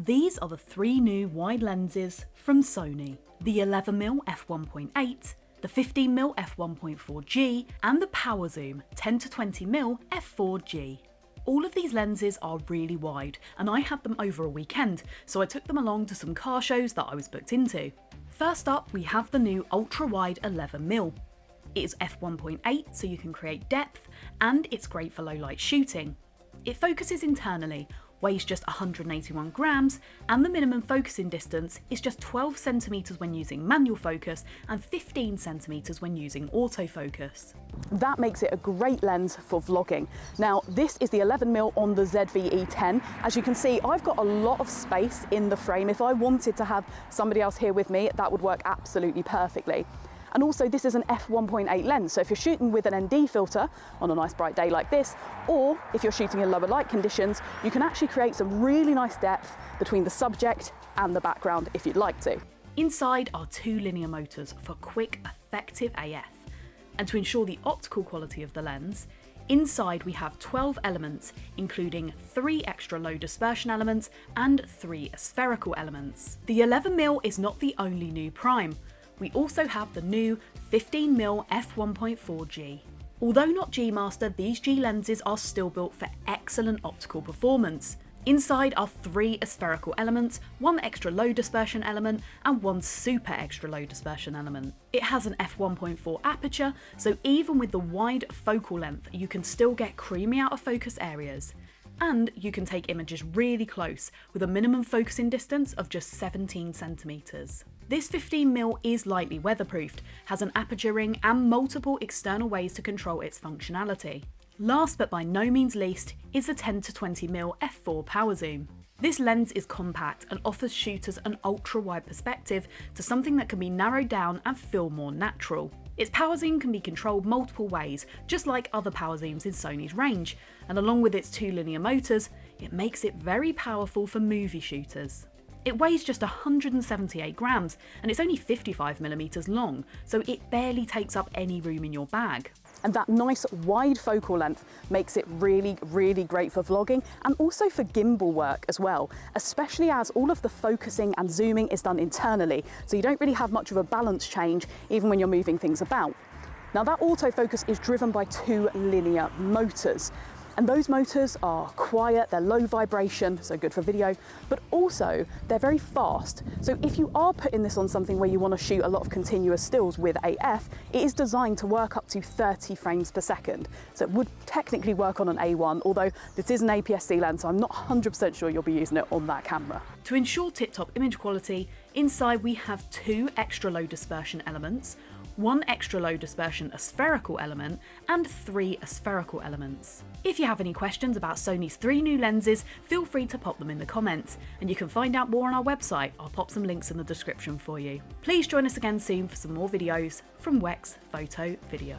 These are the three new wide lenses from Sony: the 11mm f1.8, the 15mm f1.4G, and the Power Zoom 10-20mm f4G. All of these lenses are really wide, and I had them over a weekend, so I took them along to some car shows that I was booked into. First up, we have the new ultra-wide 11mm. It is f1.8, so you can create depth, and it's great for low light shooting. It focuses internally, weighs just 181 grams, and the minimum focusing distance is just 12 centimeters when using manual focus and 15 centimeters when using autofocus. That makes it a great lens for vlogging. Now, this is the 11mm on the ZV-E10. As you can see, I've got a lot of space in the frame. If I wanted to have somebody else here with me, that would work absolutely perfectly. And also, this is an f1.8 lens, so if you're shooting with an ND filter on a nice bright day like this, or if you're shooting in lower light conditions, you can actually create some really nice depth between the subject and the background if you'd like to. Inside are two linear motors for quick, effective AF. And to ensure the optical quality of the lens, inside we have 12 elements, including 3 extra low dispersion elements and 3 spherical elements. The 11mm is not the only new prime. We also have the new 15mm f1.4G. Although not G-Master, these G lenses are still built for excellent optical performance. Inside are 3 spherical elements, 1 extra low dispersion element, and 1 super extra low dispersion element. It has an f1.4 aperture, so even with the wide focal length, you can still get creamy out of focus areas. And you can take images really close with a minimum focusing distance of just 17 centimeters. This 15mm is lightly weatherproofed, has an aperture ring and multiple external ways to control its functionality. Last but by no means least is the 10-20mm f4 Power Zoom. This lens is compact and offers shooters an ultra-wide perspective to something that can be narrowed down and feel more natural. Its power zoom can be controlled multiple ways, just like other power zooms in Sony's range, and along with its 2 linear motors, it makes it very powerful for movie shooters. It weighs just 178 grams, and it's only 55mm long, so it barely takes up any room in your bag. And that nice wide focal length makes it really, really great for vlogging and also for gimbal work as well, especially as all of the focusing and zooming is done internally, so you don't really have much of a balance change even when you're moving things about. Now, that autofocus is driven by 2 linear motors. And those motors are quiet, they're low vibration, so good for video, but also they're very fast. So if you are putting this on something where you want to shoot a lot of continuous stills with AF, it is designed to work up to 30 frames per second. So it would technically work on an A1, although this is an APS-C lens, so I'm not 100% sure you'll be using it on that camera. To ensure tip-top image quality, inside we have 2 extra low dispersion elements, 1 extra low dispersion spherical element, and 3 spherical elements. If you have any questions about Sony's 3 new lenses, feel free to pop them in the comments, and you can find out more on our website. I'll pop some links in the description for you. Please join us again soon for some more videos from Wex Photo Video.